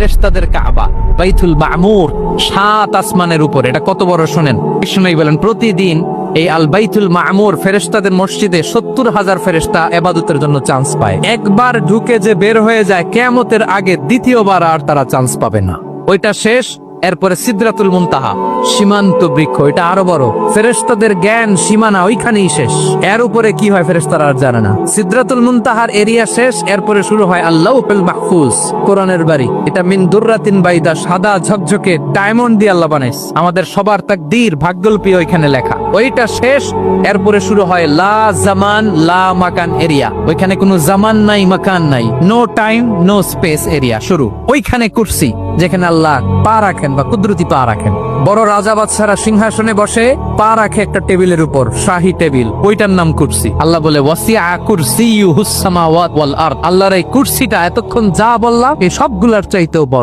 ফেরেশতাদের কাবা বাইতুল মামুর 7 আসমানের উপর। এটা কত বড় শোনেন। বিষ্ণু বলেন প্রতিদিন এই আল বাইতুল মামুর ফেরেশতাদের মসজিদে 70,000 ফেরেশতা ইবাদতের জন্য চান্স পায়। একবার ঢুকে যে বের হয়ে যায় কিয়ামতের আগে দ্বিতীয়বার আর তারা চান্স পাবে না। ওইটা শেষ। এরপরে সিদরাতুল মুনতাহা, সীমান্ত বৃক্ষ, এটা আরো বড়। ফেরেশতাদের জ্ঞান সীমানা ওইখানেই শেষ। এর উপরে কি হয় ফেরেশতারা আর জানে না। সিদরাতুল মুনতাহার এরিয়া শেষ। এরপরে শুরু হয় আল্লাহুল মাহফুজ, কোরআনের বাড়ি। এটা মিন দুররাতিন বাইদা, সাদা ঝকঝকে ডায়মন্ড দিয়ে আল্লাহ বানাইছে। আমাদের সবার তাকদীর ভাগ্যলিপি ওইখানে লেখা। ওইটা শেষ। এরপরে শুরু হয় লা জামান লা মাকান এরিয়া। ওইখানে কোনো জামান নাই, মাকান নাই, no time no space area শুরু। ওইখানে কুরসি, যেখানে আল্লাহ পা রাখেন বা কুদরতি পা রাখেন। বড় রাজা বাদশারা সিংহাসনে বসে পা রাখে একটা টেবিলের উপর, শাহী টেবিল, ওইটার নাম কুরসি। আল্লাহ বলে ওয়াসিআ কুরসিয়ুহুস সামাওয়াত ওয়াল আরদ। আল্লাহর এই কুরসিটা এতক্ষণ যা বললাম এই সবগুলার চাইতেও বড়।